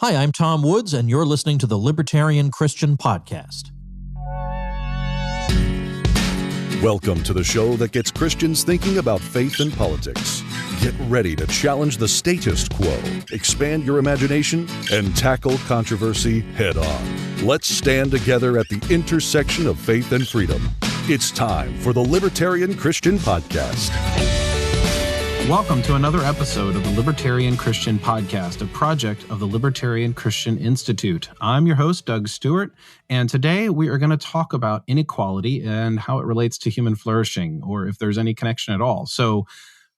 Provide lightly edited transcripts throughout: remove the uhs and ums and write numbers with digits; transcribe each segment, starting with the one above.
Hi, I'm Tom Woods, and you're listening to the Libertarian Christian Podcast. Welcome to the show that gets Christians thinking about faith and politics. Get ready to challenge the status quo, expand your imagination, and tackle controversy head on. Let's stand together at the intersection of faith and freedom. It's time for the Libertarian Christian Podcast. Welcome to another episode of the Libertarian Christian Podcast, a project of the Libertarian Christian Institute. I'm your host, Doug Stewart, and today we are going to talk about inequality and how it relates to human flourishing, or if there's any connection at all. So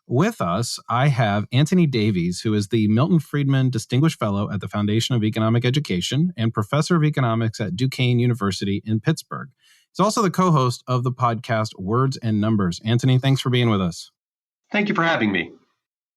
with us, I have Antony Davies, who is the Milton Friedman Distinguished Fellow at the Foundation of Economic Education and Professor of Economics at Duquesne University in Pittsburgh. He's also the co-host of the podcast Words and Numbers. Antony, thanks for being with us. Thank you for having me.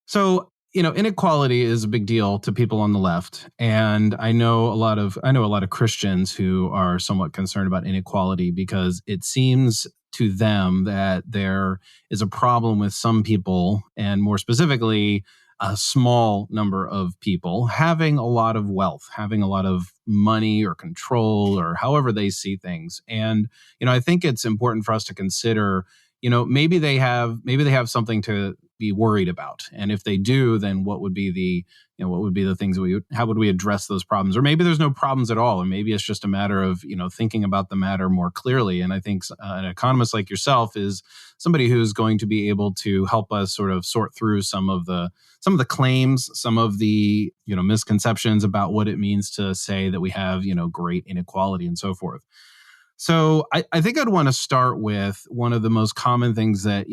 So, inequality is a big deal to people on the left, and I know a lot of Christians who are somewhat concerned about inequality because it seems to them that there is a problem with some people, and more specifically, a small number of people having a lot of wealth, having a lot of money or control, or however they see things. And I think it's important for us to consider. Maybe they have something to be worried about, and if they do, then what would be the things how would we address those problems? Or maybe there's no problems at all, and maybe it's just a matter of thinking about the matter more clearly. And I think an economist like yourself is somebody who's going to be able to help us sort of sort through some of the claims, some of the misconceptions about what it means to say that we have great inequality and so forth. So I think I'd want to start with one of the most common things that,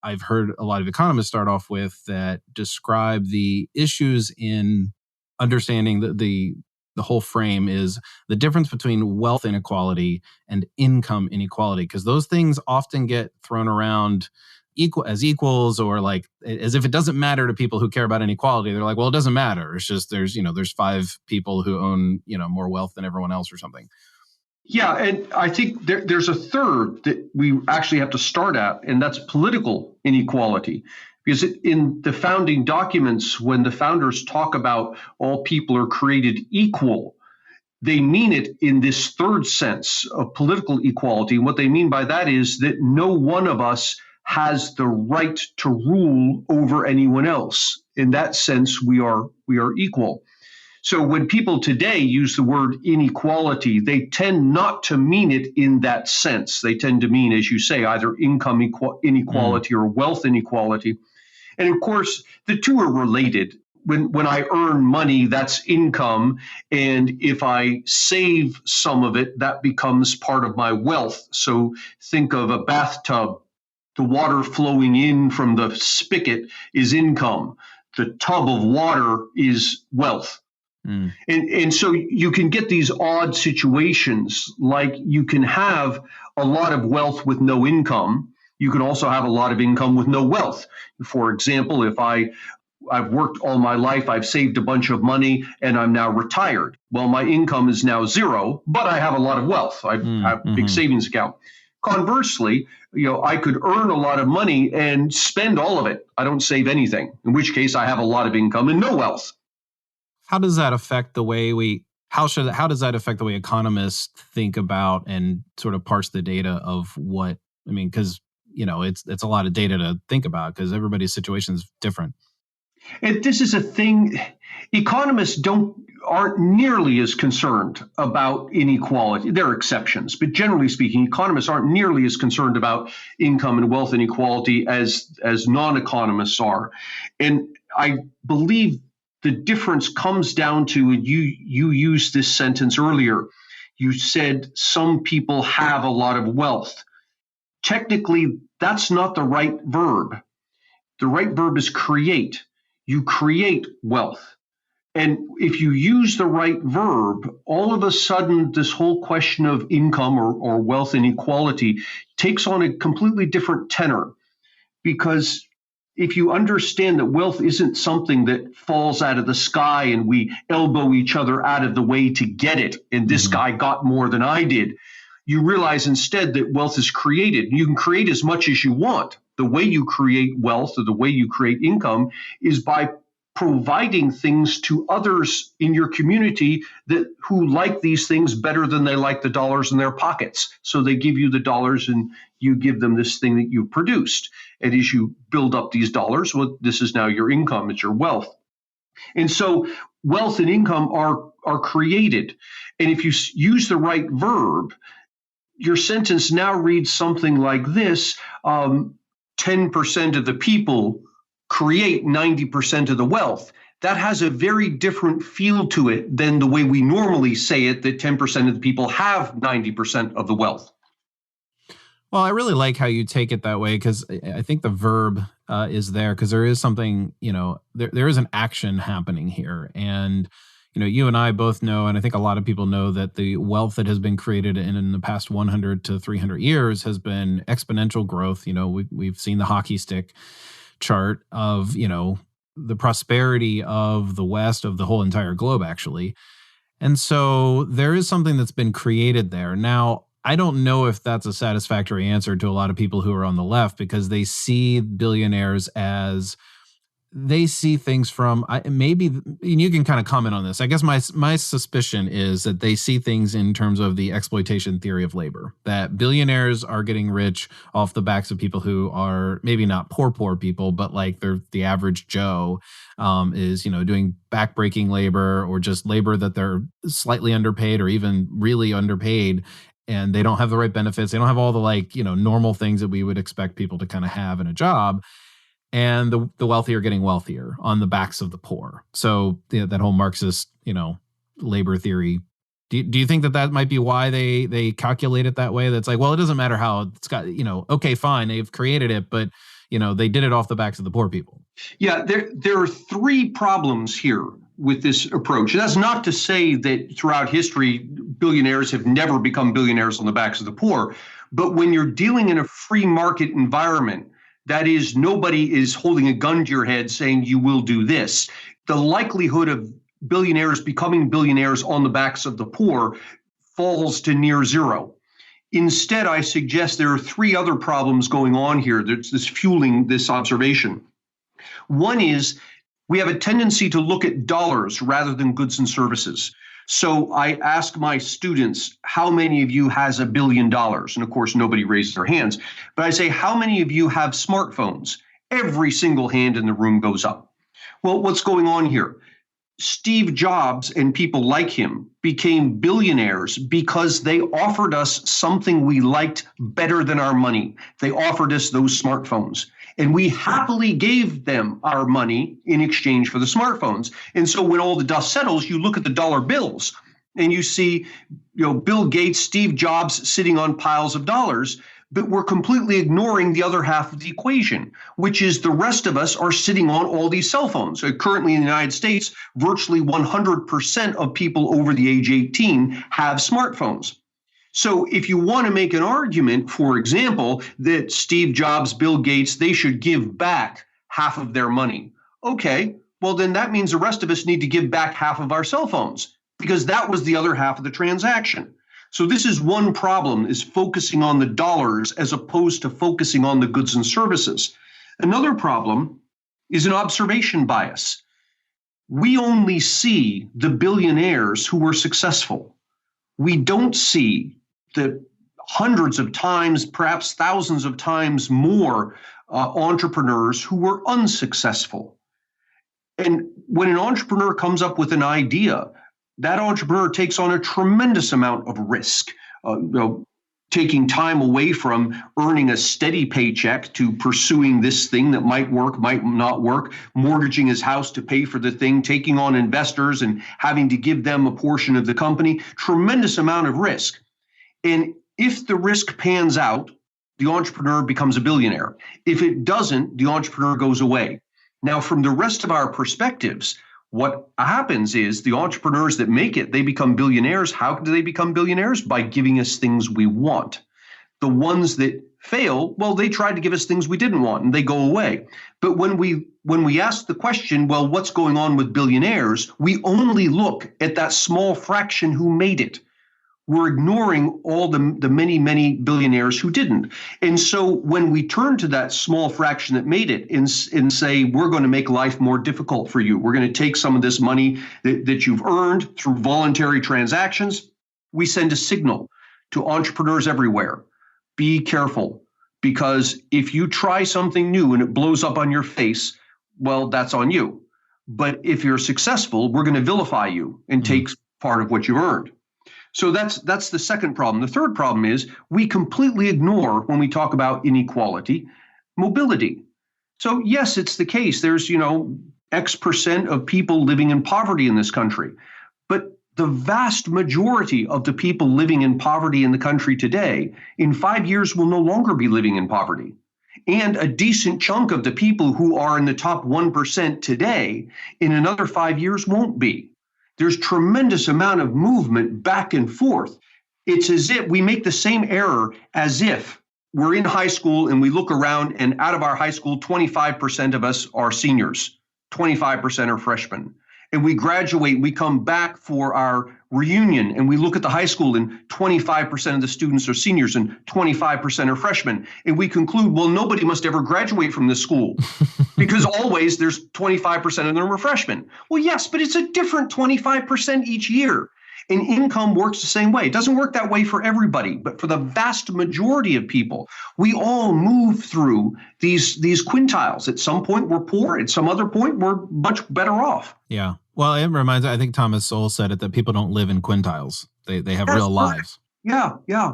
I've heard a lot of economists start off with that describe the issues in understanding the whole frame is the difference between wealth inequality and income inequality, because those things often get thrown around as equals, or like as if it doesn't matter to people who care about inequality. They're like, well, it doesn't matter. It's just there's 5 people who own more wealth than everyone else or something. Yeah, and I think there's a third that we actually have to start at, and that's political inequality. Because in the founding documents, when the founders talk about all people are created equal, they mean it in this third sense of political equality. And what they mean by that is that no one of us has the right to rule over anyone else. In that sense, we are equal. So when people today use the word inequality, they tend not to mean it in that sense. They tend to mean, as you say, either income inequality or wealth inequality. And of course, the two are related. When I earn money, that's income. And if I save some of it, that becomes part of my wealth. So think of a bathtub. The water flowing in from the spigot is income. The tub of water is wealth. And so you can get these odd situations, like you can have a lot of wealth with no income. You can also have a lot of income with no wealth. For example, if I've worked all my life, I've saved a bunch of money, and I'm now retired. Well, my income is now zero, but I have a lot of wealth. I have a big savings account. Conversely, I could earn a lot of money and spend all of it. I don't save anything, in which case I have a lot of income and no wealth. How does that affect the way how does that affect the way economists think about and sort of parse the data of because it's a lot of data to think about because everybody's situation is different. And this is a thing, economists aren't nearly as concerned about inequality. There are exceptions, but generally speaking, economists aren't nearly as concerned about income and wealth inequality as non-economists are. And I believe the difference comes down to, and you used this sentence earlier, you said some people have a lot of wealth. Technically, that's not the right verb. The right verb is create. You create wealth. And if you use the right verb, all of a sudden, this whole question of income or wealth inequality takes on a completely different tenor. Because if you understand that wealth isn't something that falls out of the sky and we elbow each other out of the way to get it, and this guy got more than I did, you realize instead that wealth is created. You can create as much as you want. The way you create wealth or the way you create income is by providing things to others in your community who like these things better than they like the dollars in their pockets. So they give you the dollars and you give them this thing that you produced. And as you build up these dollars, well, this is now your income, it's your wealth. And so wealth and income are created. And if you use the right verb, your sentence now reads something like this: 10% of the people create 90% of the wealth. That has a very different feel to it than the way we normally say it, that 10% of the people have 90% of the wealth. Well, I really like how you take it that way, because I think the verb is there because there is something, there is an action happening here. And, you and I both know, and I think a lot of people know, that the wealth that has been created in the past 100 to 300 years has been exponential growth. We've seen the hockey stick chart of, the prosperity of the West, of the whole entire globe, actually. And so there is something that's been created there. Now, I don't know if that's a satisfactory answer to a lot of people who are on the left, because they see billionaires as, they see things from, maybe, and you can kind of comment on this. I guess my suspicion is that they see things in terms of the exploitation theory of labor, that billionaires are getting rich off the backs of people who are maybe not poor people, but like they're the average Joe is, doing backbreaking labor, or just labor that they're slightly underpaid or even really underpaid. And they don't have the right benefits. They don't have all the normal things that we would expect people to kind of have in a job. And the wealthy are getting wealthier on the backs of the poor. So that whole Marxist, labor theory. Do you think that might be why they calculate it that way? That's like, well, it doesn't matter how it's got, okay, fine, they've created it, but they did it off the backs of the poor people. Yeah, there are three problems here with this approach. That's not to say that throughout history, billionaires have never become billionaires on the backs of the poor. But when you're dealing in a free market environment, that is, nobody is holding a gun to your head saying you will do this, the likelihood of billionaires becoming billionaires on the backs of the poor falls to near zero. Instead, I suggest there are three other problems going on here that's fueling this observation. One is we have a tendency to look at dollars rather than goods and services. So I ask my students, how many of you has $1 billion? And of course, nobody raises their hands. But I say, how many of you have smartphones? Every single hand in the room goes up. Well, what's going on here? Steve Jobs and people like him became billionaires because they offered us something we liked better than our money. They offered us those smartphones. And we happily gave them our money in exchange for the smartphones. And so when all the dust settles, you look at the dollar bills and you see, Bill Gates, Steve Jobs sitting on piles of dollars, but we're completely ignoring the other half of the equation, which is the rest of us are sitting on all these cell phones. So currently in the United States, virtually 100% of people over the age 18 have smartphones. So if you want to make an argument, for example, that Steve Jobs, Bill Gates, they should give back half of their money. Okay, well, then that means the rest of us need to give back half of our cell phones, because that was the other half of the transaction. So this is one problem, is focusing on the dollars as opposed to focusing on the goods and services. Another problem is an observation bias. We only see the billionaires who were successful. We don't see the hundreds of times, perhaps thousands of times more entrepreneurs who were unsuccessful. And when an entrepreneur comes up with an idea, that entrepreneur takes on a tremendous amount of risk, taking time away from earning a steady paycheck to pursuing this thing that might work, might not work, mortgaging his house to pay for the thing, taking on investors and having to give them a portion of the company, tremendous amount of risk. And if the risk pans out, the entrepreneur becomes a billionaire. If it doesn't, the entrepreneur goes away. Now, from the rest of our perspectives, what happens is the entrepreneurs that make it, they become billionaires. How do they become billionaires? By giving us things we want. The ones that fail, well, they tried to give us things we didn't want and they go away. But when we ask the question, well, what's going on with billionaires? We only look at that small fraction who made it. we're ignoring all the many, many billionaires who didn't. And so when we turn to that small fraction that made it and say, we're going to make life more difficult for you, we're going to take some of this money that you've earned through voluntary transactions, we send a signal to entrepreneurs everywhere. Be careful, because if you try something new and it blows up on your face, well, that's on you. But if you're successful, we're going to vilify you and take part of what you've earned. So that's the second problem. The third problem is we completely ignore, when we talk about inequality, mobility. So yes, it's the case. There's, X percent of people living in poverty in this country. But the vast majority of the people living in poverty in the country today, in 5 years, will no longer be living in poverty. And a decent chunk of the people who are in the top 1% today, in another 5 years, won't be. There's tremendous amount of movement back and forth. It's as if we make the same error as if we're in high school and we look around, and out of our high school, 25% of us are seniors, 25% are freshmen. And we graduate, we come back for our reunion, and we look at the high school, and 25% of the students are seniors and 25% are freshmen. And we conclude, well, nobody must ever graduate from this school because always there's 25% of them are freshmen. Well, yes, but it's a different 25% each year. And income works the same way. It doesn't work that way for everybody, but for the vast majority of people, we all move through these quintiles. At some point, we're poor. At some other point, we're much better off. Yeah. Well, it reminds me, I think Thomas Sowell said it, that people don't live in quintiles. They have real lives. Yeah, yeah.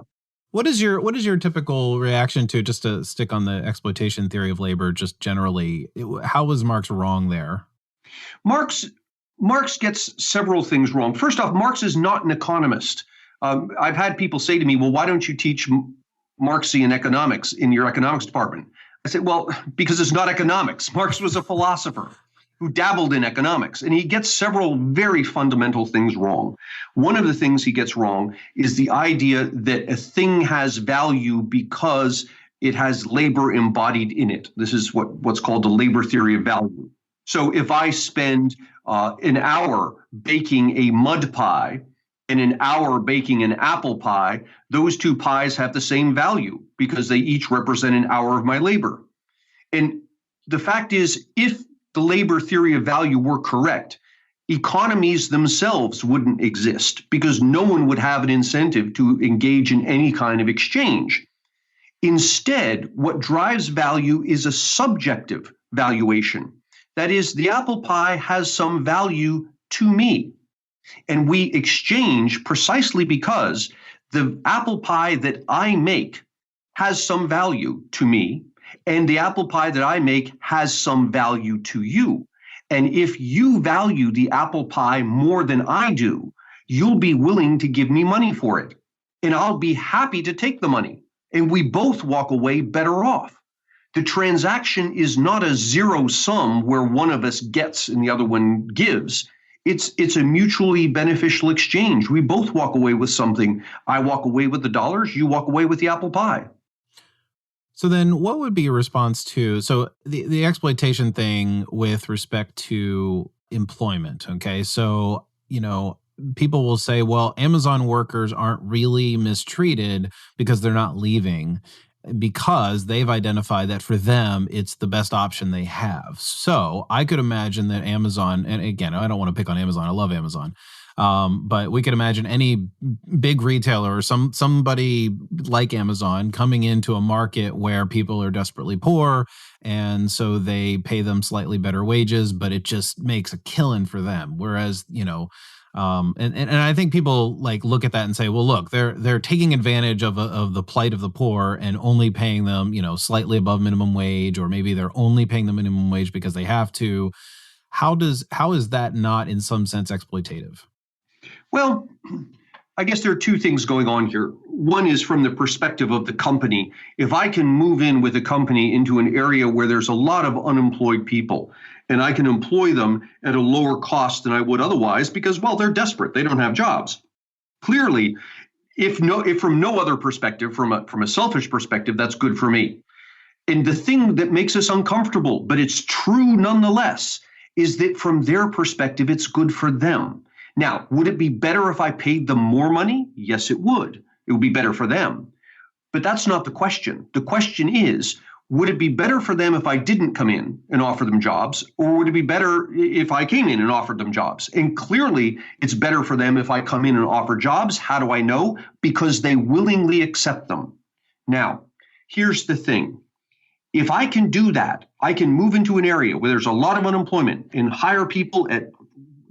What is your typical reaction to, just to stick on the exploitation theory of labor, just generally, how was Marx wrong there? Marx gets several things wrong. First off, Marx is not an economist. I've had people say to me, well, why don't you teach Marxian economics in your economics department? I said, well, because it's not economics. Marx was a philosopher who dabbled in economics, and he gets several very fundamental things wrong. One of the things he gets wrong is the idea that a thing has value because it has labor embodied in it. This is what's called the labor theory of value. So if I spend an hour baking a mud pie and an hour baking an apple pie, those two pies have the same value because they each represent an hour of my labor. And the fact is, if the labor theory of value were correct, economies themselves wouldn't exist because no one would have an incentive to engage in any kind of exchange. Instead, what drives value is a subjective valuation. That is, the apple pie has some value to me. And we exchange precisely because the apple pie that I make has some value to me, and the apple pie that I make has some value to you. And if you value the apple pie more than I do, you'll be willing to give me money for it. And I'll be happy to take the money. And we both walk away better off. The transaction is not a zero sum where one of us gets and the other one gives. It's a mutually beneficial exchange. We both walk away with something. I walk away with the dollars, you walk away with the apple pie. So then what would be your response to, so the exploitation thing with respect to employment, okay? So, people will say, well, Amazon workers aren't really mistreated because they're not leaving, because they've identified that for them, it's the best option they have. So I could imagine that Amazon, and again, I don't want to pick on Amazon. I love Amazon. But we could imagine any big retailer or somebody like Amazon coming into a market where people are desperately poor, and so they pay them slightly better wages, but it just makes a killing for them. Whereas, and I think people look at that and say, well, look, they're taking advantage of the plight of the poor and only paying them, slightly above minimum wage, or maybe they're only paying the minimum wage because they have to. How is that not in some sense exploitative? Well, I guess there are two things going on here. One is from the perspective of the company. If I can move in with a company into an area where there's a lot of unemployed people, and I can employ them at a lower cost than I would otherwise because, well, they're desperate. They don't have jobs. Clearly, if from no other perspective, from a selfish perspective, that's good for me. And the thing that makes us uncomfortable, but it's true nonetheless, is that from their perspective, it's good for them. Now, would it be better if I paid them more money? Yes, it would. It would be better for them. But that's not the question. The question is, would it be better for them if I didn't come in and offer them jobs, or would it be better if I came in and offered them jobs? And clearly, it's better for them if I come in and offer jobs. How do I know? Because they willingly accept them. Now, here's the thing. If I can do that, I can move into an area where there's a lot of unemployment and hire people at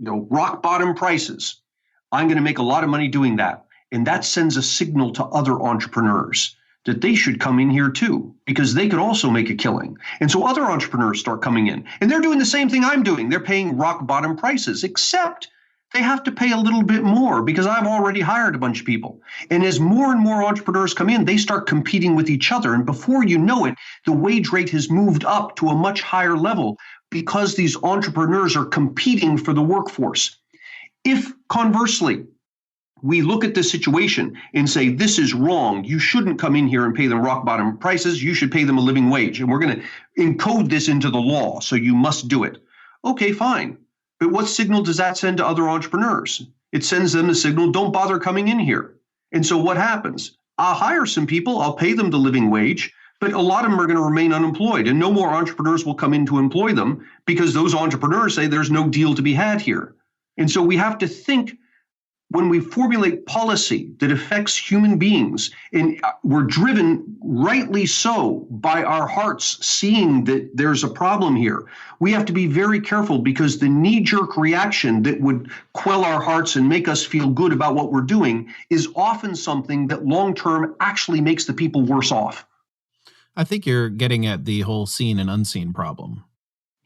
rock bottom prices. I'm going to make a lot of money doing that. And that sends a signal to other entrepreneurs that they should come in here too, because they could also make a killing. And so other entrepreneurs start coming in, and they're doing the same thing I'm doing. They're paying rock bottom prices, except they have to pay a little bit more because I've already hired a bunch of people. And as more and more entrepreneurs come in, they start competing with each other. And before you know it, the wage rate has moved up to a much higher level because these entrepreneurs are competing for the workforce. If conversely, we look at this situation and say, this is wrong. You shouldn't come in here and pay them rock bottom prices. You should pay them a living wage. And we're going to encode this into the law, so you must do it. Okay, fine. But what signal does that send to other entrepreneurs? It sends them the signal, don't bother coming in here. And so what happens? I'll hire some people. I'll pay them the living wage. But a lot of them are going to remain unemployed, and no more entrepreneurs will come in to employ them because those entrepreneurs say there's no deal to be had here. And so we have to think, when we formulate policy that affects human beings, and we're driven rightly so by our hearts seeing that there's a problem here, we have to be very careful, because the knee-jerk reaction that would quell our hearts and make us feel good about what we're doing is often something that long-term actually makes the people worse off. I think you're getting at the whole seen and unseen problem.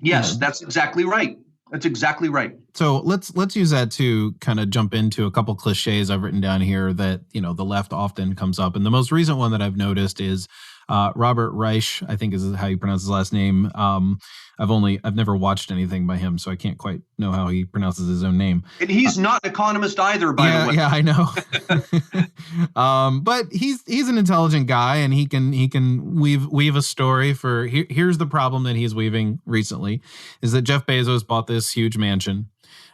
Yes, that's exactly right. That's exactly right. So let's use that to kind of jump into a couple cliches I've written down here that, the left often comes up. And the most recent one that I've noticed is Robert Reich, I think is how you pronounce his last name. I've never watched anything by him, so I can't quite know how he pronounces his own name. And he's not an economist either, by the way. Yeah, I know. But he's an intelligent guy, and he can weave a story for. Here's the problem that he's weaving recently, is that Jeff Bezos bought this huge mansion,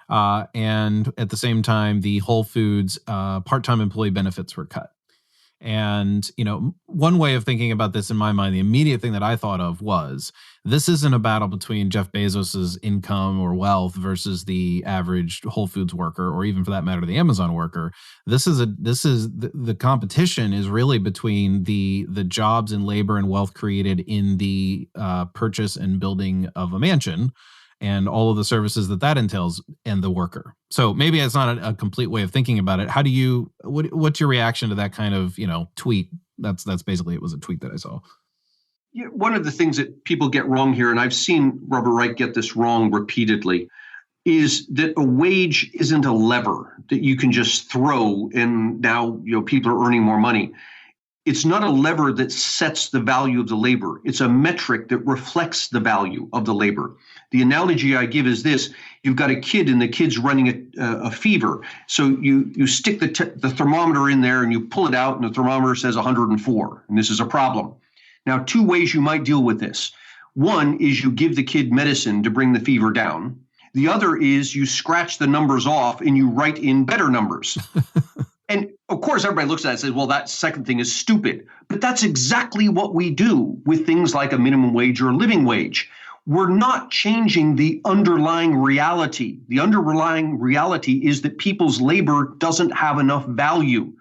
and at the same time, the Whole Foods part-time employee benefits were cut. And, one way of thinking about this in my mind, the immediate thing that I thought of was, this isn't a battle between Jeff Bezos's income or wealth versus the average Whole Foods worker, or even for that matter, the Amazon worker. The competition is really between the jobs and labor and wealth created in the purchase and building of a mansion, and all of the services that entails, and the worker. So maybe it's not a complete way of thinking about it. What's your reaction to that kind of, tweet? That's basically, it was a tweet that I saw. Yeah, one of the things that people get wrong here, and I've seen Robert Reich get this wrong repeatedly, is that a wage isn't a lever that you can just throw and now, people are earning more money. It's not a lever that sets the value of the labor. It's a metric that reflects the value of the labor. The analogy I give is this: you've got a kid, and the kid's running a fever. So you stick the thermometer in there and you pull it out, and the thermometer says 104, and this is a problem. Now, two ways you might deal with this. One is you give the kid medicine to bring the fever down. The other is you scratch the numbers off and you write in better numbers. And of course, everybody looks at it and says, well, that second thing is stupid. But that's exactly what we do with things like a minimum wage or a living wage. We're not changing the underlying reality. The underlying reality is that people's labor doesn't have enough value.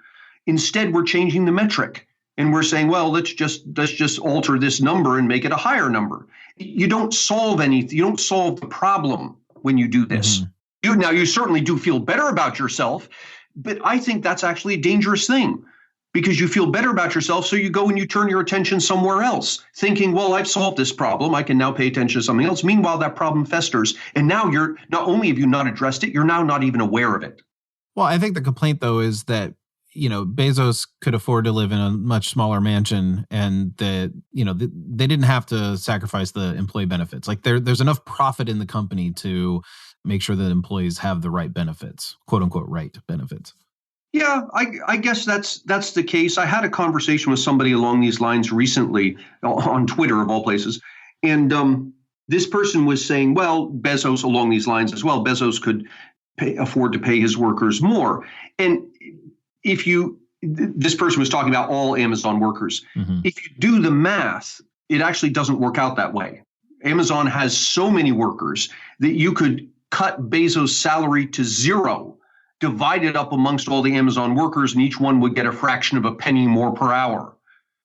Instead, we're changing the metric. And we're saying, well, let's just alter this number and make it a higher number. You don't solve anything. You don't solve the problem when you do this. Mm-hmm. You certainly do feel better about yourself. But I think that's actually a dangerous thing, because you feel better about yourself. So you go and you turn your attention somewhere else, thinking, well, I've solved this problem. I can now pay attention to something else. Meanwhile, that problem festers. And now you're not only have you not addressed it, you're now not even aware of it. Well, I think the complaint, though, is that, Bezos could afford to live in a much smaller mansion, and that, they didn't have to sacrifice the employee benefits. Like there's enough profit in the company to make sure that employees have the right benefits, quote unquote, right benefits. Yeah, I guess that's the case. I had a conversation with somebody along these lines recently on Twitter, of all places. And this person was saying, well, Bezos, along these lines as well, Bezos could afford to pay his workers more. And this person was talking about all Amazon workers. Mm-hmm. If you do the math, it actually doesn't work out that way. Amazon has so many workers that you could cut Bezos' salary to zero, divide it up amongst all the Amazon workers, and each one would get a fraction of a penny more per hour.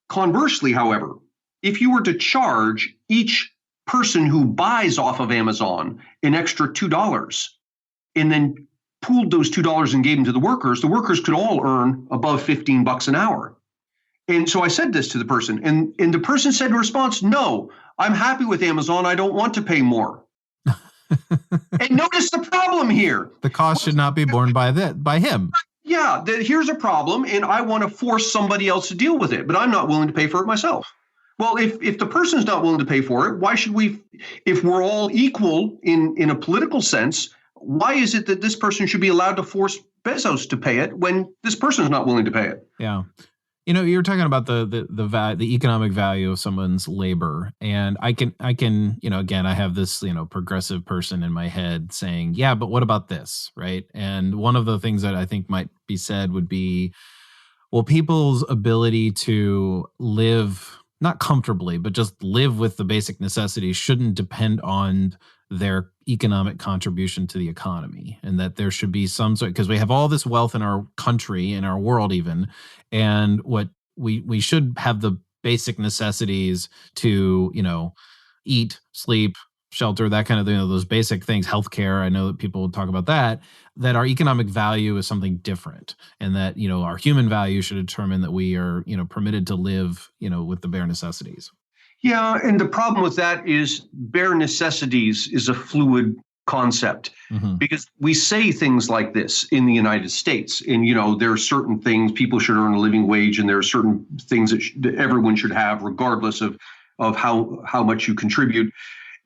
Conversely, however, if you were to charge each person who buys off of Amazon an extra $2 and then pooled those $2 and gave them to the workers could all earn above $15 an hour. And so I said this to the person, and the person said in response, "No, I'm happy with Amazon. I don't want to pay more." And notice the problem here. The cost should not be borne by him. Yeah, here's a problem, and I want to force somebody else to deal with it, but I'm not willing to pay for it myself. Well, if the person's not willing to pay for it, why should we? If we're all equal in a political sense, why is it that this person should be allowed to force Bezos to pay it when this person is not willing to pay it? Yeah. You're talking about the economic value of someone's labor, and I can again, I have this progressive person in my head saying, yeah, but what about this, right? And one of the things that I think might be said would be, well, people's ability to live not comfortably, but just live with the basic necessities shouldn't depend on their economic contribution to the economy, and that there should be some sort, because we have all this wealth in our country, in our world even, and what we should have the basic necessities to eat, sleep, shelter, that kind of thing, those basic things, healthcare. I know that people talk about that our economic value is something different, and that our human value should determine that we are permitted to live with the bare necessities. Yeah, and the problem with that is bare necessities is a fluid concept, because we say things like this in the United States, and there are certain things people should earn a living wage, and there are certain things that everyone should have, regardless of how much you contribute.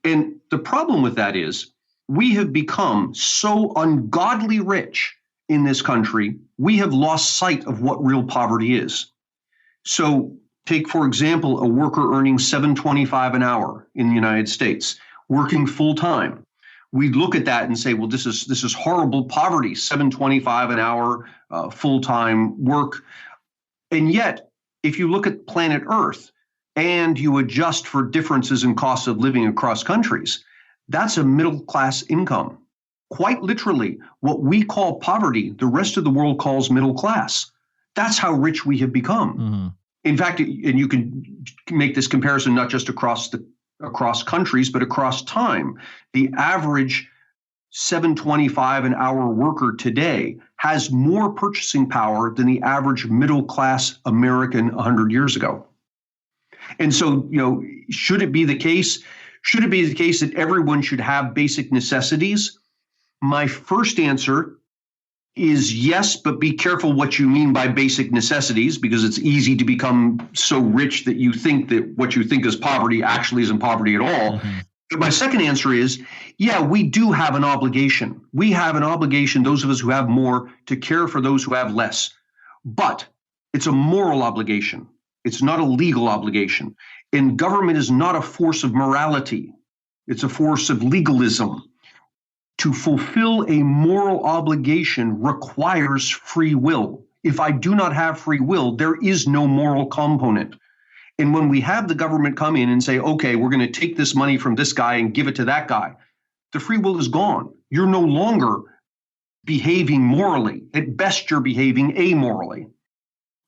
And the problem with that is we have become so ungodly rich in this country, we have lost sight of what real poverty is. So take, for example, a worker earning $7.25 an hour in the United States, working full time. We look at that and say, well, this is horrible poverty, $7.25 an hour, full time work. And yet, if you look at planet Earth and you adjust for differences in costs of living across countries, that's a middle class income. Quite literally, what we call poverty, the rest of the world calls middle class. That's how rich we have become. Mm-hmm. In fact, and you can make this comparison not just across countries, but across time. The average $7.25 an hour worker today has more purchasing power than the average middle class American 100 years ago. And so, should it be the case? Should it be the case that everyone should have basic necessities? My first answer is yes, but be careful what you mean by basic necessities, because it's easy to become so rich that you think that what you think is poverty actually isn't poverty at all. Mm-hmm. But my second answer is, yeah, we do have an obligation. We have an obligation, those of us who have more, to care for those who have less. But it's a moral obligation. It's not a legal obligation. And government is not a force of morality. It's a force of legalism. To fulfill a moral obligation requires free will. If I do not have free will, there is no moral component. And when we have the government come in and say, okay, we're going to take this money from this guy and give it to that guy, the free will is gone. You're no longer behaving morally. At best, you're behaving amorally.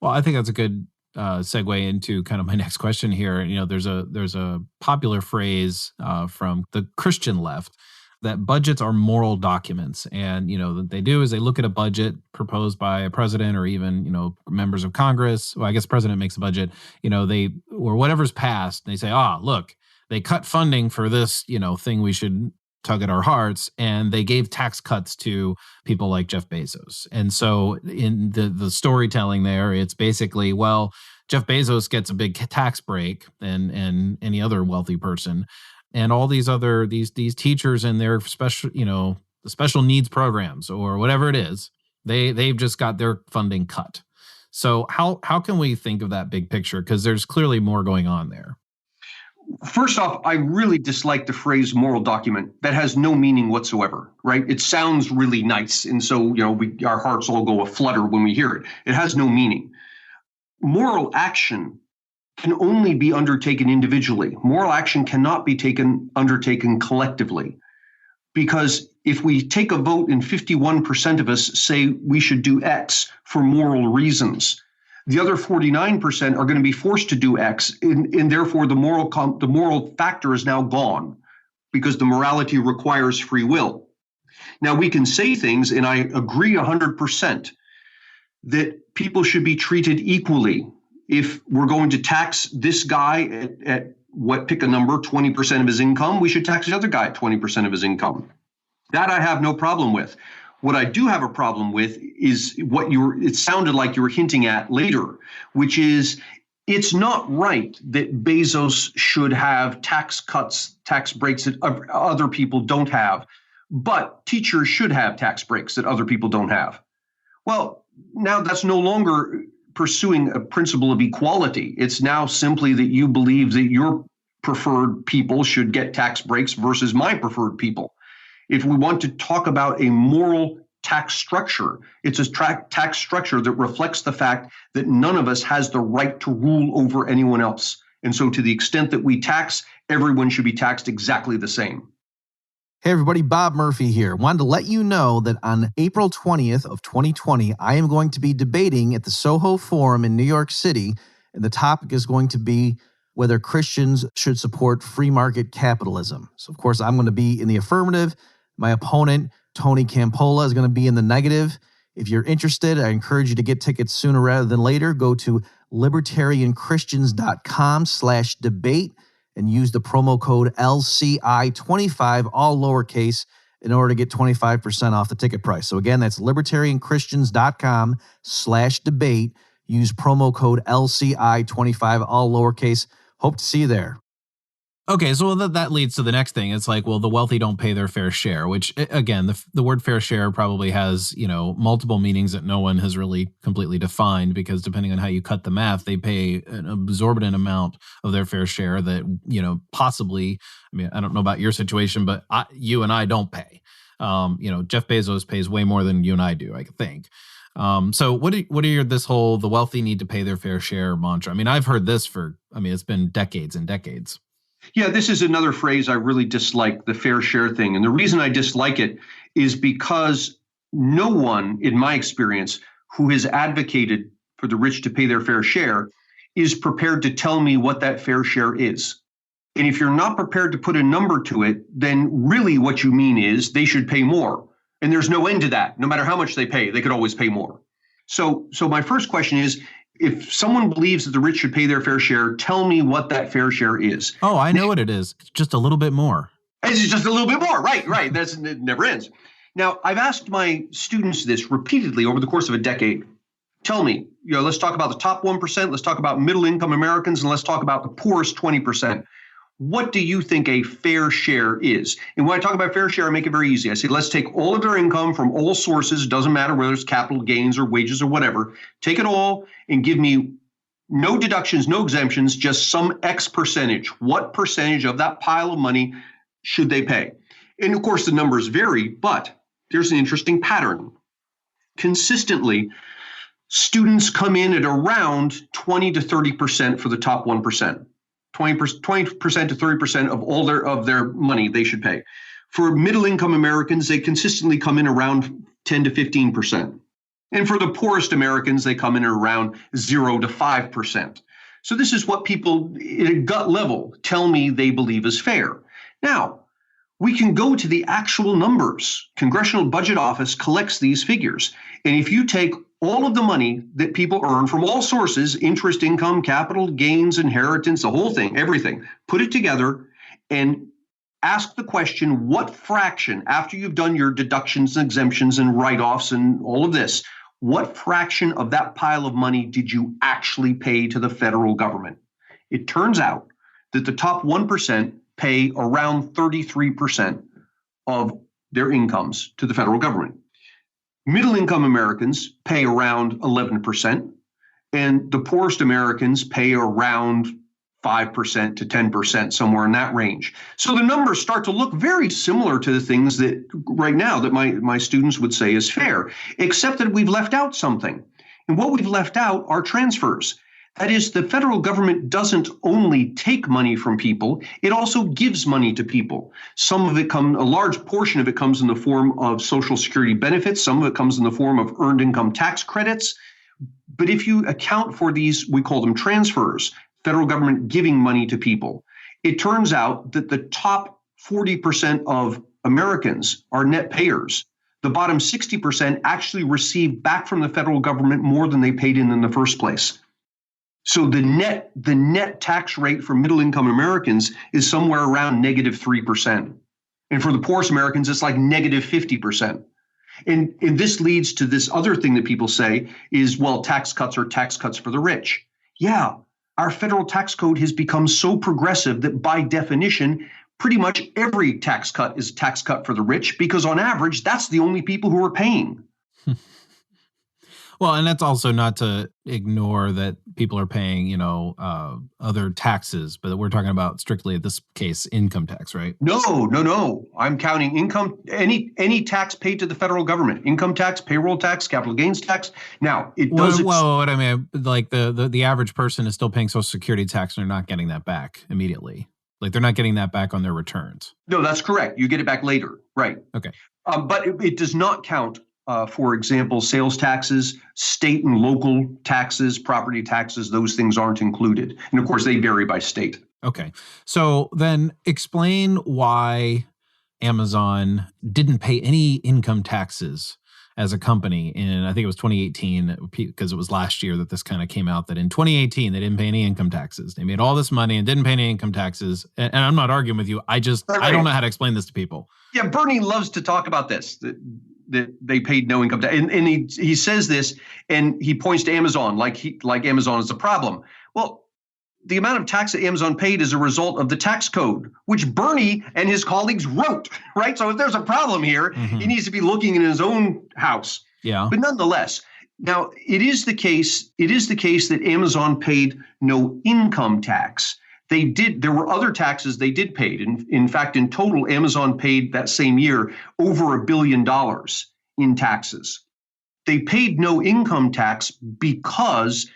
Well, I think that's a good segue into kind of my next question here. There's a popular phrase from the Christian left that budgets are moral documents. And, what they do is they look at a budget proposed by a president or even, members of Congress. Well, I guess the president makes a budget, or whatever's passed. They say, look, they cut funding for this, thing we should tug at our hearts. And they gave tax cuts to people like Jeff Bezos. And so in the storytelling there, it's basically, well, Jeff Bezos gets a big tax break and any other wealthy person. And all these other these teachers and their special, the special needs programs or whatever it is, they've just got their funding cut. So how can we think of that big picture? Because there's clearly more going on there. First off, I really dislike the phrase moral document. That has no meaning whatsoever, right? It sounds really nice. And so, our hearts all go aflutter when we hear it. It has no meaning. Moral action can only be undertaken individually. Moral action cannot be undertaken collectively. Because if we take a vote and 51% of us say we should do X for moral reasons, the other 49% are going to be forced to do X, and therefore the moral factor is now gone because the morality requires free will. Now we can say things, and I agree 100% that people should be treated equally. If we're going to tax this guy at pick a number, 20% of his income, we should tax the other guy at 20% of his income. That I have no problem with. What I do have a problem with is it sounded like you were hinting at later, which is it's not right that Bezos should have tax cuts, tax breaks that other people don't have, but teachers should have tax breaks that other people don't have. Well, now that's no longer pursuing a principle of equality. It's now simply that you believe that your preferred people should get tax breaks versus my preferred people. If we want to talk about a moral tax structure, it's a tax structure that reflects the fact that none of us has the right to rule over anyone else. And so to the extent that we tax, everyone should be taxed exactly the same. Hey everybody, Bob Murphy here. Wanted to let you know that on April 20th of 2020, I am going to be debating at the Soho Forum in New York City, and the topic is going to be whether Christians should support free market capitalism. So of course, I'm going to be in the affirmative. My opponent, Tony Campola, is going to be in the negative. If you're interested, I encourage you to get tickets sooner rather than later. Go to libertarianchristians.com/debate and use the promo code LCI25, all lowercase, in order to get 25% off the ticket price. So again, that's libertarianchristians.com/debate. Use promo code LCI25, all lowercase. Hope to see you there. Okay, so that leads to the next thing. It's like, well, the wealthy don't pay their fair share, which, again, the word fair share probably has, multiple meanings that no one has really completely defined, because depending on how you cut the math, they pay an exorbitant amount of their fair share that, possibly, I don't know about your situation, but you and I don't pay. Jeff Bezos pays way more than you and I do, I think. So what are this whole, the wealthy need to pay their fair share mantra? I've heard this it's been decades and decades. Yeah, this is another phrase I really dislike, the fair share thing. And the reason I dislike it is because no one, in my experience, who has advocated for the rich to pay their fair share is prepared to tell me what that fair share is. And if you're not prepared to put a number to it, then really what you mean is they should pay more. And there's no end to that. No matter how much they pay, they could always pay more. So my first question is, if someone believes that the rich should pay their fair share, tell me what that fair share is. Oh, I know what it is. It's just a little bit more. It's just a little bit more. Right. It never ends. Now, I've asked my students this repeatedly over the course of a decade. Tell me, let's talk about the top 1%, let's talk about middle income Americans, and let's talk about the poorest 20%. What do you think a fair share is? And when I talk about fair share, I make it very easy. I say, let's take all of their income from all sources. It doesn't matter whether it's capital gains or wages or whatever. Take it all and give me no deductions, no exemptions, just some X percentage. What percentage of that pile of money should they pay? And of course, the numbers vary, but there's an interesting pattern. Consistently, students come in at around 20 to 30% for the top 1%. 20% to 30% of all of their money they should pay. For middle income Americans, they consistently come in around 10 to 15%. And for the poorest Americans, they come in around 0 to 5%. So this is what people at a gut level tell me they believe is fair. Now, we can go to the actual numbers. Congressional Budget Office collects these figures. And if you take all of the money that people earn from all sources, interest, income, capital gains, inheritance, the whole thing, everything, put it together and ask the question, what fraction, after you've done your deductions and exemptions and write-offs and all of this, what fraction of that pile of money did you actually pay to the federal government? It turns out that the top 1% pay around 33% of their incomes to the federal government. Middle income Americans pay around 11%, and the poorest Americans pay around 5% to 10%, somewhere in that range. So the numbers start to look very similar to the things that right now that my students would say is fair, except that we've left out something. And what we've left out are transfers. That is, the federal government doesn't only take money from people, it also gives money to people. A large portion of it comes in the form of Social Security benefits. Some of it comes in the form of earned income tax credits. But if you account for these, we call them transfers, federal government giving money to people, it turns out that the top 40% of Americans are net payers. The bottom 60% actually receive back from the federal government more than they paid in the first place. So the net tax rate for middle income Americans is somewhere around -3%. And for the poorest Americans, it's like -50%. And this leads to this other thing that people say is, well, tax cuts are tax cuts for the rich. Yeah, our federal tax code has become so progressive that by definition, pretty much every tax cut is a tax cut for the rich, because on average, that's the only people who are paying. Well, and that's also not to ignore that people are paying, other taxes, but we're talking about strictly, in this case, income tax, right? No. I'm counting income, any tax paid to the federal government, income tax, payroll tax, capital gains tax. Now, it does. Well, what I mean, like the average person is still paying Social Security tax and they're not getting that back immediately. Like they're not getting that back on their returns. No, that's correct. You get it back later. Right. Okay. But it does not count. For example, sales taxes, state and local taxes, property taxes, those things aren't included. And of course, they vary by state. Okay. So then explain why Amazon didn't pay any income taxes as a company in, I think it was 2018, because it was last year that this kind of came out, that in 2018, they didn't pay any income taxes. They made all this money and didn't pay any income taxes. And I'm not arguing with you. I don't know how to explain this to people. Yeah, Bernie loves to talk about this. That they paid no income tax. And he says this, and he points to Amazon like Amazon is a problem. Well, the amount of tax that Amazon paid is a result of the tax code, which Bernie and his colleagues wrote, right? So if there's a problem here, he needs to be looking in his own house. Yeah. But nonetheless, now it is the case that Amazon paid no income tax. There were other taxes they did pay. In fact, in total, Amazon paid that same year over $1 billion in taxes. They paid no income tax because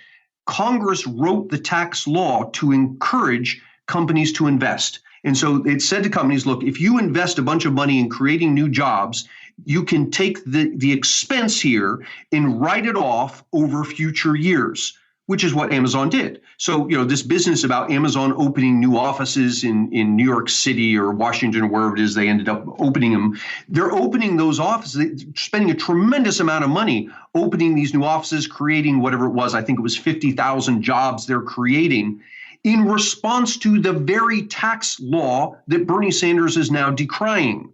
Congress wrote the tax law to encourage companies to invest. And so it said to companies, look, if you invest a bunch of money in creating new jobs, you can take the expense here and write it off over future years, which is what Amazon did. So, this business about Amazon opening new offices in New York City or Washington or wherever it is they ended up opening them, they're opening those offices, spending a tremendous amount of money opening these new offices, creating whatever it was. I think it was 50,000 jobs they're creating in response to the very tax law that Bernie Sanders is now decrying.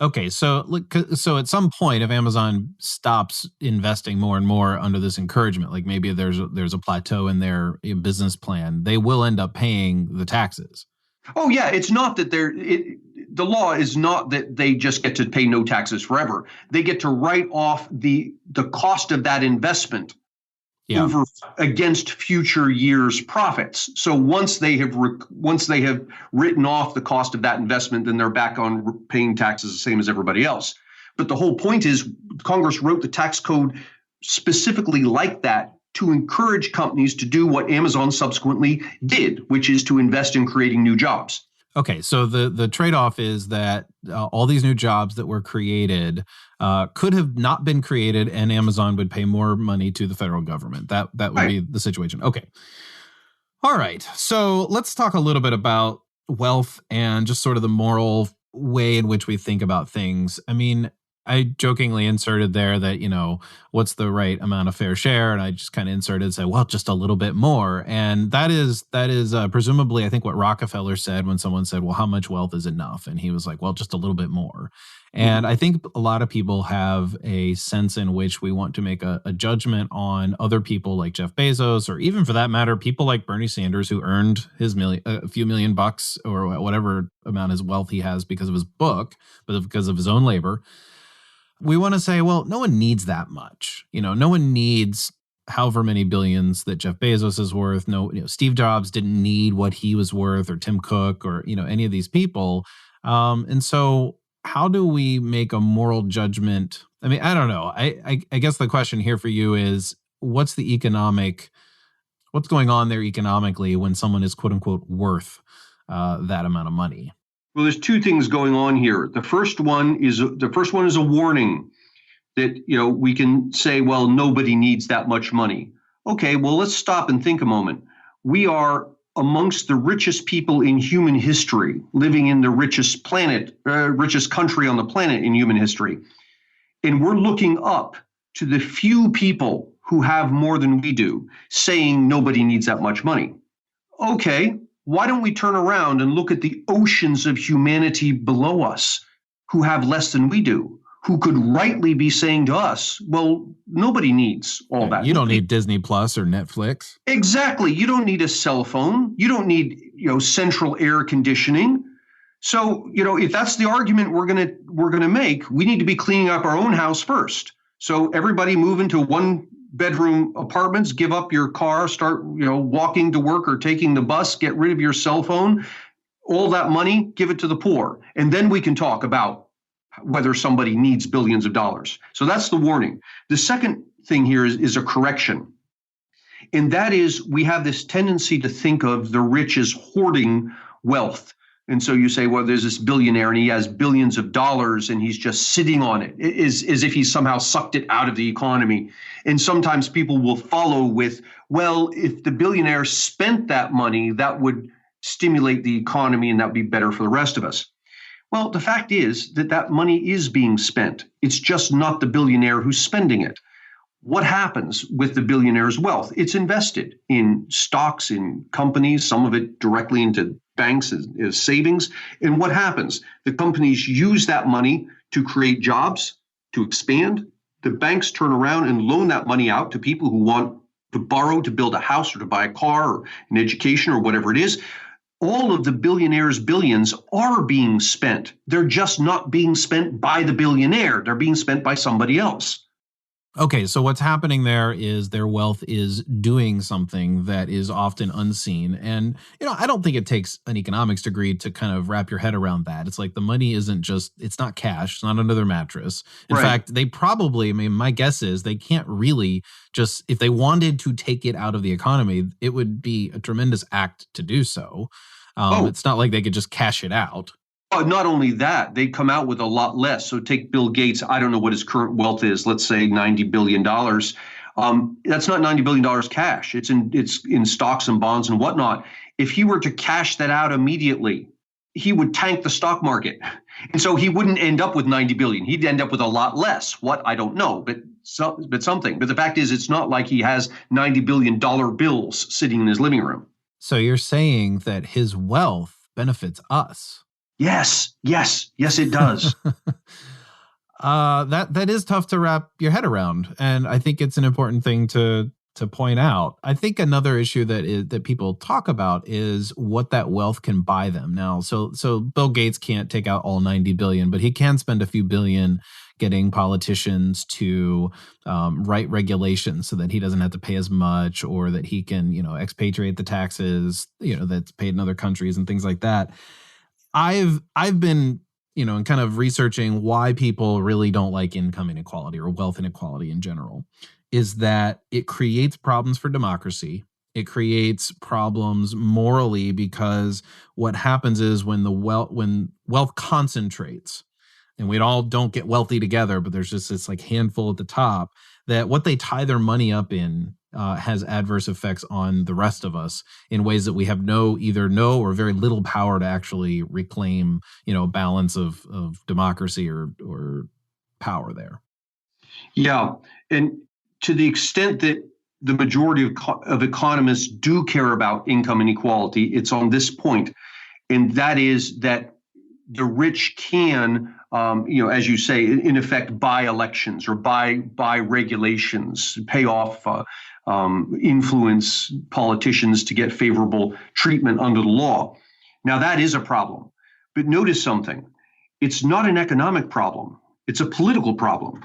Okay, so at some point, if Amazon stops investing more and more under this encouragement, like maybe there's a plateau in their business plan, they will end up paying the taxes. Oh yeah, it's not that the law is not that they just get to pay no taxes forever. They get to write off the cost of that investment over against future years' profits. So once they have written off the cost of that investment, then they're back on paying taxes the same as everybody else. But the whole point is Congress wrote the tax code specifically like that to encourage companies to do what Amazon subsequently did, which is to invest in creating new jobs. Okay, so the trade-off is that all these new jobs that were created could have not been created, and Amazon would pay more money to the federal government. That would be the situation. Okay. All right. So let's talk a little bit about wealth and just sort of the moral way in which we think about things. I mean, I jokingly inserted there that, what's the right amount of fair share? And I just kind of inserted, say, well, just a little bit more. And that is presumably, I think, what Rockefeller said when someone said, well, how much wealth is enough? And he was like, well, just a little bit more. And I think a lot of people have a sense in which we want to make a judgment on other people like Jeff Bezos, or even for that matter, people like Bernie Sanders, who earned his a few million bucks or whatever amount of wealth he has because of his book, but because of his own labor. We want to say, well, no one needs that much. No one needs however many billions that Jeff Bezos is worth. No, Steve Jobs didn't need what he was worth, or Tim Cook, or any of these people. And so, how do we make a moral judgment? I mean, I don't know. I guess the question here for you is, what's going on there economically when someone is quote unquote worth that amount of money? Well, there's two things going on here. The first one is a warning that, we can say, well, nobody needs that much money. Okay, well, let's stop and think a moment. We are amongst the richest people in human history, living in the richest country on the planet in human history. And we're looking up to the few people who have more than we do, saying nobody needs that much money. Okay, why don't we turn around and look at the oceans of humanity below us who have less than we do, who could rightly be saying to us, well, nobody needs all that. You don't need Disney Plus or Netflix. Exactly. You don't need a cell phone. You don't need, central air conditioning. So, if that's the argument we're gonna make, we need to be cleaning up our own house first. So everybody move into 1-bedroom apartments, give up your car, start, walking to work or taking the bus, get rid of your cell phone, all that money, give it to the poor. And then we can talk about whether somebody needs billions of dollars. So that's the warning. The second thing here is a correction. And that is, we have this tendency to think of the rich as hoarding wealth. And so you say, well, there's this billionaire and he has billions of dollars and he's just sitting on it, as if he's somehow sucked it out of the economy. And sometimes people will follow with, well, if the billionaire spent that money, that would stimulate the economy and that would be better for the rest of us. Well, the fact is that money is being spent. It's just not the billionaire who's spending it. What happens with the billionaire's wealth? It's invested in stocks, in companies, some of it directly into banks as savings. And what happens? The companies use that money to create jobs, to expand. The banks turn around and loan that money out to people who want to borrow to build a house or to buy a car or an education or whatever it is. All of the billionaires' billions are being spent. They're just not being spent by the billionaire. They're being spent by somebody else. Okay, so what's happening there is their wealth is doing something that is often unseen. And, I don't think it takes an economics degree to kind of wrap your head around that. It's like the money isn't just, it's not cash, it's not under their mattress. In fact, they probably, my guess is they can't really just, if they wanted to take it out of the economy, it would be a tremendous act to do so. It's not like they could just cash it out. Not only that, they come out with a lot less. So take Bill Gates. I don't know what his current wealth is. Let's say $90 billion. That's not $90 billion cash. It's in stocks and bonds and whatnot. If he were to cash that out immediately, he would tank the stock market. And so he wouldn't end up with 90 billion. He'd end up with a lot less. What? I don't know, but something. But the fact is, it's not like he has $90 billion bills sitting in his living room. So you're saying that his wealth benefits us? Yes, it does. That is tough to wrap your head around, and I think it's an important thing to point out. I think another issue that people talk about is what that wealth can buy them. Now, so Bill Gates can't take out all 90 billion, but he can spend a few billion getting politicians to write regulations so that he doesn't have to pay as much, or that he can expatriate the taxes that's paid in other countries and things like that. I've been, in kind of researching why people really don't like income inequality or wealth inequality in general, is that it creates problems for democracy. It creates problems morally, because what happens is when wealth concentrates, and we all don't get wealthy together, but there's just this like handful at the top, that what they tie their money up in has adverse effects on the rest of us in ways that we have either no or very little power to actually reclaim, balance of democracy or power there. Yeah. And to the extent that the majority of economists do care about income inequality, it's on this point. And that is that the rich can, as you say, in effect, buy elections or buy regulations, pay off, influence politicians to get favorable treatment under the law. Now, that is a problem. But notice something. It's not an economic problem. It's a political problem.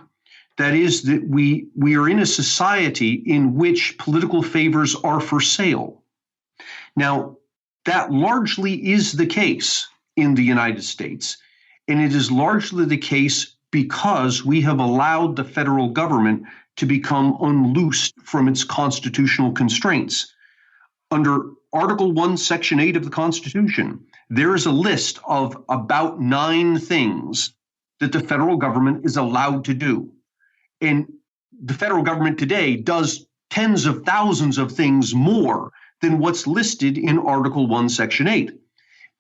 That is that we are in a society in which political favors are for sale. Now, that largely is the case in the United States, and it is largely the case because we have allowed the federal government to become unloosed from its constitutional constraints. Under Article 1, Section 8 of the Constitution, there is a list of about 9 things that the federal government is allowed to do. And the federal government today does tens of thousands of things more than what's listed in Article 1, Section 8.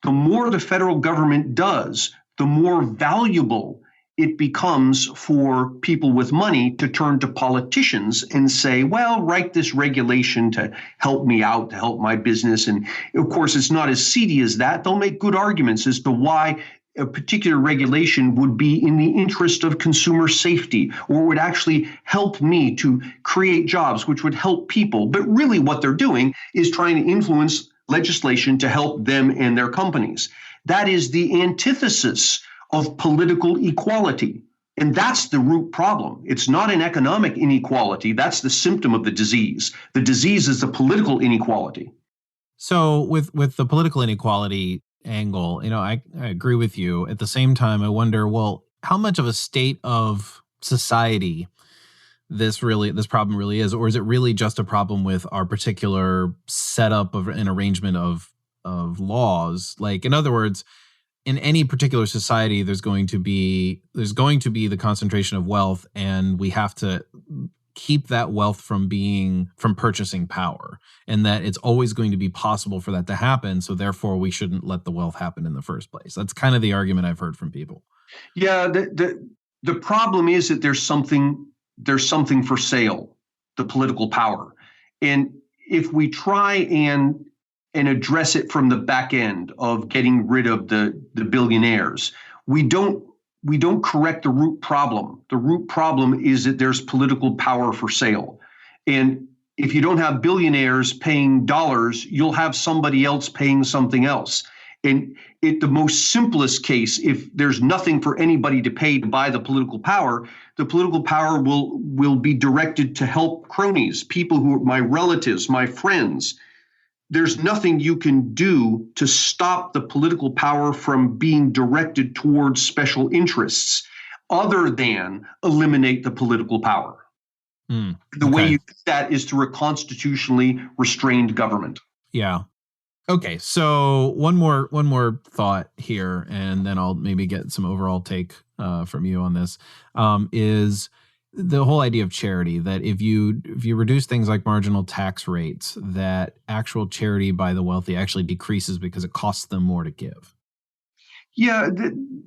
The more the federal government does, the more valuable it becomes for people with money to turn to politicians and say, well, write this regulation to help me out, to help my business. And of course, it's not as seedy as that. They'll make good arguments as to why a particular regulation would be in the interest of consumer safety, or would actually help me to create jobs, which would help people. But really what they're doing is trying to influence legislation to help them and their companies. That is the antithesis of political equality. And that's the root problem. It's not an economic inequality. That's the symptom of the disease. The disease is the political inequality. So with the political inequality angle, I agree with you. At the same time, I wonder, well, how much of a state of society this problem really is, or is it really just a problem with our particular setup of an arrangement of laws? Like, in other words, in any particular society, there's going to be the concentration of wealth, and we have to keep that wealth from purchasing power, and that it's always going to be possible for that to happen. So therefore, we shouldn't let the wealth happen in the first place. That's kind of the argument I've heard from people. Yeah, the problem is that there's something for sale, the political power, and if we try and address it from the back end of getting rid of the billionaires, we don't correct the root problem. The root problem is that there's political power for sale. And if you don't have billionaires paying dollars, you'll have somebody else paying something else. And the most simplest case, if there's nothing for anybody to pay to buy the political power will be directed to help cronies, people who are my relatives, my friends. There's nothing you can do to stop the political power from being directed towards special interests other than eliminate the political power. The way you do that is through a constitutionally restrained government. Yeah. Okay. So one more thought here, and then I'll maybe get some overall take from you on this, is the whole idea of charity, that if you reduce things like marginal tax rates, that actual charity by the wealthy actually decreases because it costs them more to give. Yeah,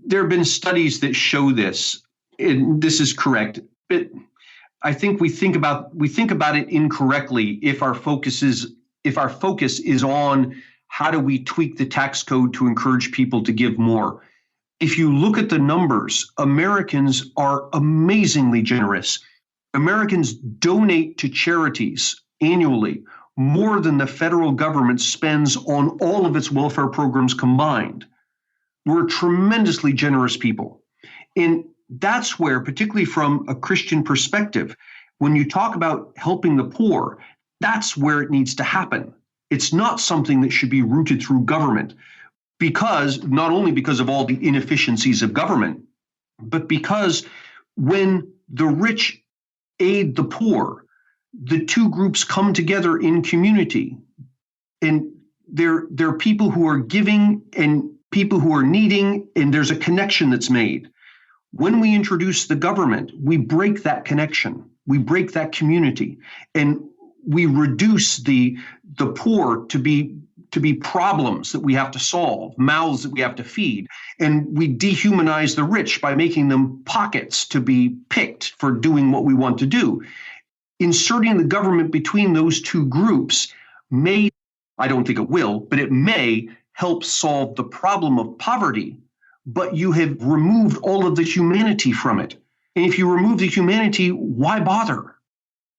there have been studies that show this, and this is correct. But I think we think about it incorrectly if our focus is on how do we tweak the tax code to encourage people to give more. If you look at the numbers, Americans are amazingly generous. Americans donate to charities annually more than the federal government spends on all of its welfare programs combined. We're tremendously generous people. And that's where, particularly from a Christian perspective, when you talk about helping the poor, that's where it needs to happen. It's not something that should be rooted through government. Not only because of all the inefficiencies of government, but because when the rich aid the poor, the two groups come together in community. And there are people who are giving and people who are needing, and there's a connection that's made. When we introduce the government, we break that connection, we break that community, and we reduce the poor to be problems that we have to solve, mouths that we have to feed. And we dehumanize the rich by making them pockets to be picked for doing what we want to do. Inserting the government between those two groups I don't think it will, but it may help solve the problem of poverty, but you have removed all of the humanity from it. And if you remove the humanity, why bother?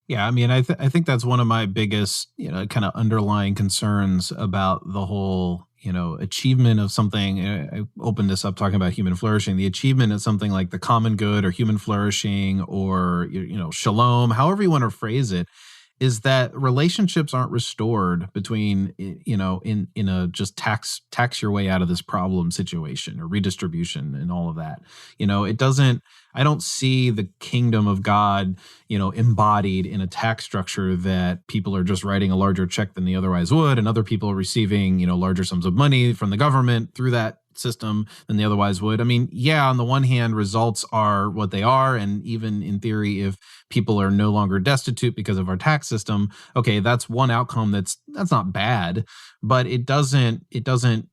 Yeah, I mean, I think that's one of my biggest, kind of underlying concerns about the whole, achievement of something. I opened this up talking about human flourishing, the achievement of something like the common good or human flourishing or, shalom, however you want to phrase it, is that relationships aren't restored between, in a just tax your way out of this problem situation or redistribution and all of that. I don't see the kingdom of God, embodied in a tax structure that people are just writing a larger check than they otherwise would, and other people are receiving, larger sums of money from the government through that system than they otherwise would. I mean, yeah, on the one hand, results are what they are. And even in theory, if people are no longer destitute because of our tax system, okay, that's one outcome that's not bad, but it doesn't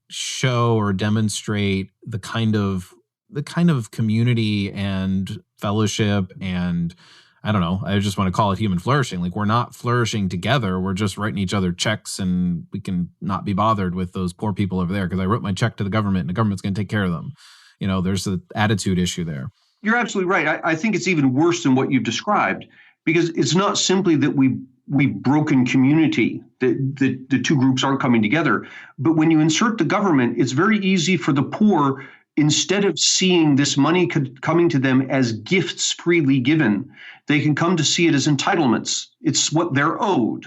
show or demonstrate the kind of community and fellowship and I don't know, I just want to call it human flourishing. Like, we're not flourishing together. We're just writing each other checks and we can not be bothered with those poor people over there because I wrote my check to the government and the government's going to take care of them. There's an attitude issue there. You're absolutely right. I think it's even worse than what you've described, because it's not simply that we've broken community, the two groups aren't coming together. But when you insert the government, it's very easy for the poor, instead of seeing this money coming to them as gifts freely given, they can come to see it as entitlements. It's what they're owed.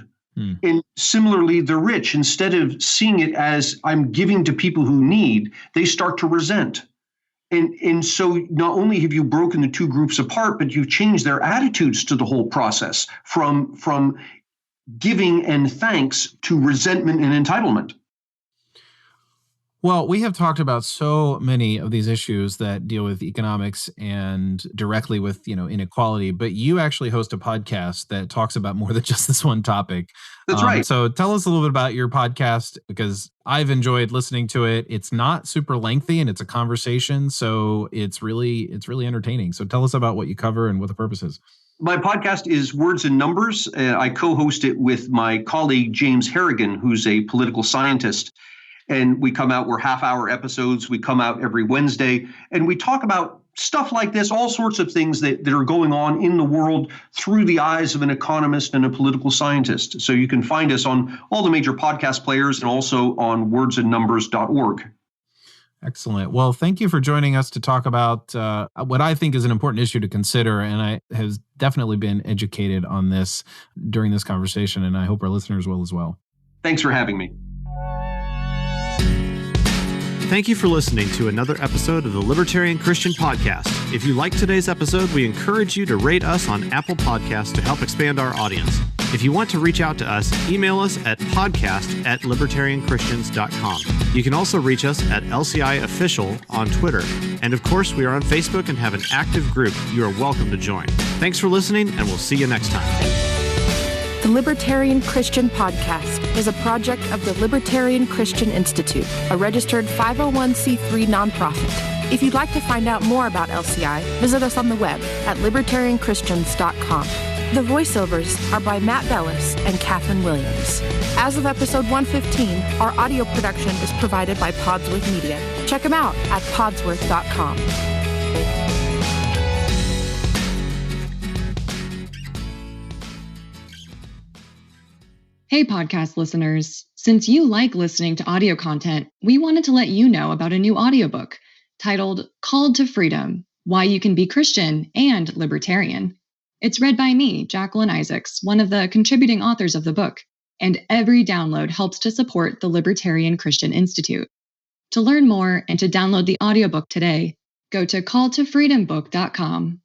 And similarly, the rich, instead of seeing it as I'm giving to people who need, they start to resent. And so not only have you broken the two groups apart, but you've changed their attitudes to the whole process from giving and thanks to resentment and entitlement. Well, we have talked about so many of these issues that deal with economics and directly with, inequality, but you actually host a podcast that talks about more than just this one topic. That's right. So tell us a little bit about your podcast, because I've enjoyed listening to it. It's not super lengthy and it's a conversation, so it's really entertaining. So tell us about what you cover and what the purpose is. My podcast is Words and Numbers. I co-host it with my colleague, James Harrigan, who's a political scientist. And we're half-hour episodes. We come out every Wednesday, and we talk about stuff like this, all sorts of things that are going on in the world through the eyes of an economist and a political scientist. So you can find us on all the major podcast players and also on wordsandnumbers.org. Excellent. Well, thank you for joining us to talk about what I think is an important issue to consider. And I have definitely been educated on this during this conversation, and I hope our listeners will as well. Thanks for having me. Thank you for listening to another episode of the Libertarian Christian Podcast. If you liked today's episode, we encourage you to rate us on Apple Podcasts to help expand our audience. If you want to reach out to us, email us at podcast@libertarianchristians.com. You can also reach us at LCI Official on Twitter. And of course, we are on Facebook and have an active group you are welcome to join. Thanks for listening, and we'll see you next time. The Libertarian Christian Podcast is a project of the Libertarian Christian Institute, a registered 501c3 nonprofit. If you'd like to find out more about LCI, visit us on the web at libertarianchristians.com. The voiceovers are by Matt Bellis and Catherine Williams. As of episode 115, our audio production is provided by Podsworth Media. Check them out at podsworth.com. Hey, podcast listeners. Since you like listening to audio content, we wanted to let you know about a new audiobook titled Called to Freedom: Why You Can Be Christian and Libertarian. It's read by me, Jacqueline Isaacs, one of the contributing authors of the book, and every download helps to support the Libertarian Christian Institute. To learn more and to download the audiobook today, go to calltofreedombook.com.